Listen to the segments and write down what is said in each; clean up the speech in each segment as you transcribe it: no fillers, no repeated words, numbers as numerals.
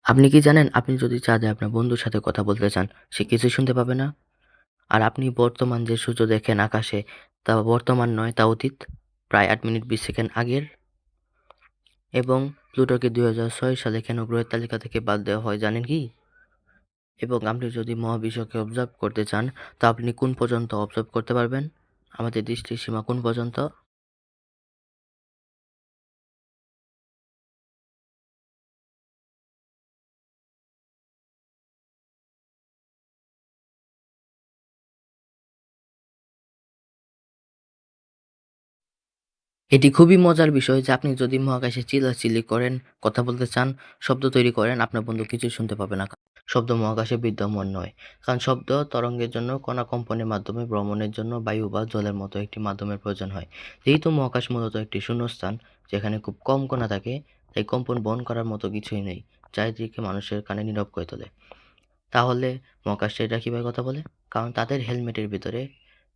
আপনি কি জানেন আপনি যদি চাঁদে আপনার বন্ধুর সাথে কথা বলতে চান, সে কিছুই শুনতে পাবে না? আর আপনি বর্তমান যে সূর্য দেখেন আকাশে, তা বর্তমান নয়, তা অতীত। প্রায় ৮ মিনিট ২০ সেকেন্ড আগের। এবং প্লুটোকে ২০০৬ সালে কেন গ্রহের তালিকা থেকে বাদ দেওয়া হয় জানেন কি? এবং আপনি যদি মহাবিশ্বকে অবজার্ভ করতে চান, তা আপনি কোন পর্যন্ত অবজার্ভ করতে পারবেন? আমাদের দৃষ্টির সীমা কোন পর্যন্ত? এটি খুবই মজার বিষয় যে আপনি যদি মহাকাশে চিল্লাচিল্লি করেন, কথা বলতে চান, শব্দ তৈরি করেন, আপনার বন্ধু কিছুই শুনতে পাবে না। শব্দ মহাকাশে বিদ্যমান নয়। কারণ শব্দ তরঙ্গের জন্য কণা কম্পনের মাধ্যমে ভ্রমণের জন্য বায়ু বা জলের মতো একটি মাধ্যমের প্রয়োজন হয়। যেহেতু মহাকাশ মূলত একটি শূন্যস্থান, যেখানে খুব কম কণা থাকে, তাই কম্পন বহন করার মতো কিছুই নেই, যা এটিকে মানুষের কানে নীরব করে তোলে। তাহলে মহাকাশচারীরা কিভাবে কথা বলে? কারণ তাদের হেলমেটের ভিতরে,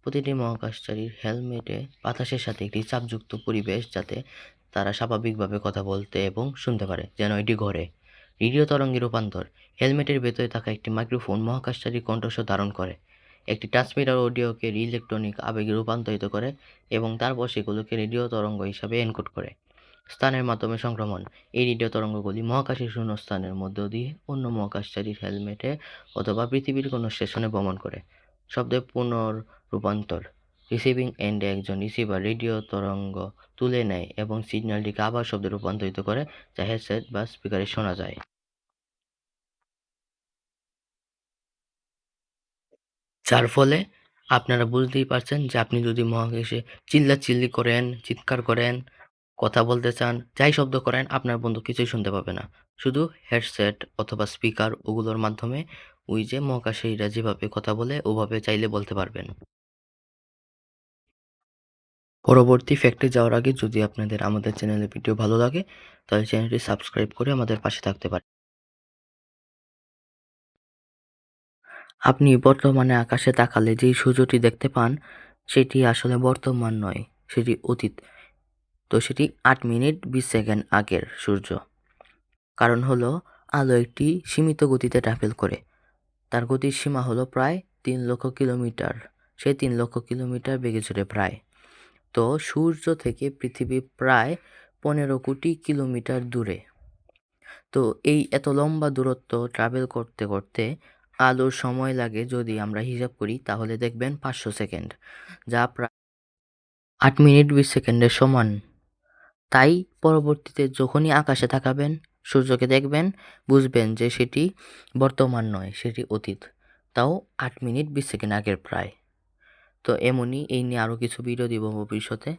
প্রতিটি মহাকাশচারীর হেলমেটে বাতাসের সাথে একটি চাপযুক্ত পরিবেশ, যাতে তারা স্বাভাবিকভাবে কথা বলতে এবং শুনতে পারে, যেন এটি ঘরে। রেডিও তরঙ্গে রূপান্তর। হেলমেটের ভেতরে থাকা একটি মাইক্রোফোন মহাকাশচারীর কণ্ঠস্বর ধারণ করে। একটি ট্রান্সমিটার অডিওকে ইলেকট্রনিক আবেগে রূপান্তরিত করে এবং তারপর সেগুলোকে রেডিও তরঙ্গ হিসাবে এনকোড করে। স্থানের মাধ্যমে সংক্রমণ। এই রেডিও তরঙ্গগুলি মহাকাশের শূন্যস্থানের মধ্য দিয়ে অন্য মহাকাশচারীর হেলমেটে অথবা পৃথিবীর কোনো স্টেশনে ভ্রমণ করে। শব্দের পুনঃরূপান্তর। রিসিভিং এন্ডে একজন রিসিভার রেডিও তরঙ্গ তুলে নেয় এবং সিগন্যালটিকে আবার শব্দে রূপান্তরিত করে, যা হেডসেট বা স্পিকারে শোনা যায়। যার ফলে আপনারা বুঝতেই পারছেন যে আপনি যদি মহাকাশে চিল্লাচিল্লি করেন, চিৎকার করেন, কথা বলতে চান, যাই শব্দ করেন, আপনার বন্ধু কিছুই শুনতে পাবে না। শুধু হেডসেট অথবা স্পিকার ওগুলোর মাধ্যমে ওই যে মহাকাশীরা যেভাবে কথা বলে ওভাবে চাইলে বলতে পারবেন। পরবর্তী ফ্যাক্টে যাওয়ার আগে যদি আপনাদের আমাদের চ্যানেলের ভিডিও ভালো লাগে, তাহলে চ্যানেলটি সাবস্ক্রাইব করে আমাদের পাশে থাকতে পারেন। আপনি বর্তমানে আকাশে তাকালে যেই সূর্যটি দেখতে পান, সেটি আসলে বর্তমান নয়, সেটি অতীত। তো সেটি ৮ মিনিট ২০ সেকেন্ড আগের সূর্য। কারণ হলো, আলো একটি সীমিত গতিতে ট্রাভেল করে। তার গতির সীমা হলো প্রায় ৩,০০,০০০ কিলোমিটার। সে ৩,০০,০০০ কিলোমিটার বেগে চলে প্রায়। তো সূর্য থেকে পৃথিবী প্রায় ১৫ কোটি কিলোমিটার দূরে। তো এই এত লম্বা দূরত্ব ট্রাভেল করতে করতে আলোর সময় লাগে, যদি আমরা হিসাব করি তাহলে দেখবেন ৫০০ সেকেন্ড, যা প্রায় ৮ মিনিট ২০ সেকেন্ডের সমান। তাই পরবর্তীতে যখনই আকাশে তাকাবেন, সূর্যকে দেখবেন, বুঝবেন যে সেটি বর্তমান নয়, সেটি অতীত। তাও ৮ মিনিট ২০ সেকেন্ড আগের প্রায়। তো এমনই এই নিয়ে আরও কিছু ভিডিও দিব ভবিষ্যতে।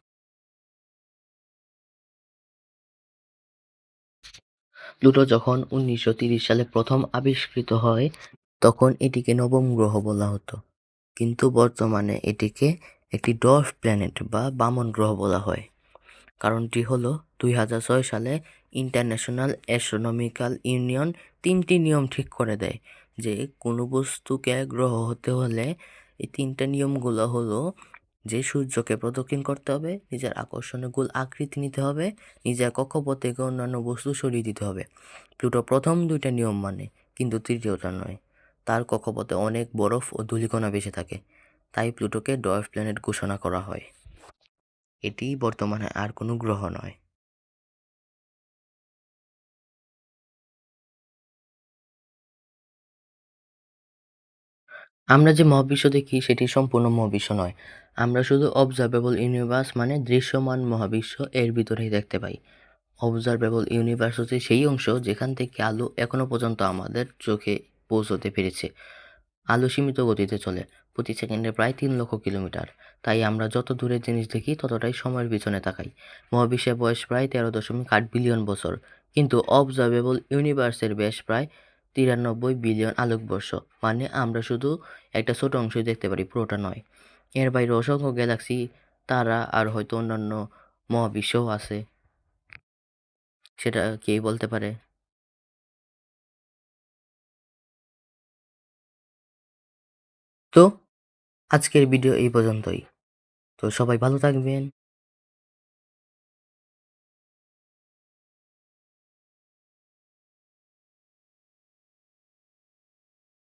প্লুটো যখন ১৯৩০ সালে প্রথম আবিষ্কৃত হয়, তখন এটিকে নবম গ্রহ বলা হতো। কিন্তু বর্তমানে এটিকে একটি ডর্ফ প্ল্যানেট বা বামন গ্রহ বলা হয়। কারণটি হলো ২০০৬ সালে ইন্টারন্যাশনাল অ্যাস্ট্রোনমিক্যাল ইউনিয়ন ৩টি নিয়ম ঠিক করে দেয় যে কোনো বস্তুকে গ্রহ হতে হলে এই ৩টা নিয়মগুলো হলো যে সূর্যকে প্রদক্ষিণ করতে হবে, নিজের আকর্ষণের গোল আকৃতি নিতে হবে, নিজের কক্ষপথ থেকে অন্যান্য বস্তু সরিয়ে দিতে হবে। প্লুটো প্রথম ২টা নিয়ম মানে, কিন্তু তৃতীয়টা নয়। তার কক্ষপথে অনেক বরফ ও ধূলিকণা বেশি থাকে, তাই প্লুটোকে ডোয়ার্ফ প্ল্যানেট ঘোষণা করা হয়। এটি বর্তমানে আর কোনো গ্রহ নয়। আমরা যে মহাবিশ্ব দেখি সেটি সম্পূর্ণ মহাবিশ্ব নয়। আমরা শুধু অবজারভেবল ইউনিভার্স মানে দৃশ্যমান মহাবিশ্ব এর ভিতরেই দেখতে পাই। অবজারভেবল ইউনিভার্স হচ্ছে সেই অংশ যেখান থেকে আলো এখনো পর্যন্ত আমাদের চোখে পৌঁছতে পেরেছে। আলো সীমিত গতিতে চলে, প্রতি সেকেন্ডে প্রায় ৩,০০,০০০ কিলোমিটার। তাই আমরা যত দূরের জিনিস দেখি ততটাই সময়ের পিছনে তাকাই। মহাবিশ্বের বয়স প্রায় ১৩.৮ বিলিয়ন বছর, কিন্তু অবজারভেবল ইউনিভার্সের ব্যাস প্রায় ৯৩ বিলিয়ন আলোকবর্ষ। মানে আমরা শুধু একটা ছোট অংশই দেখতে পারি, পুরোটা নয়। এর বাইরে অসংখ্য গ্যালাক্সি, তারা আর হয়তো অন্যান্য মহাবিশ্বও আছে, সেটা কে বলতে পারে। তো আজকের ভিডিও এই পর্যন্তই। তো সবাই ভালো থাকবেন।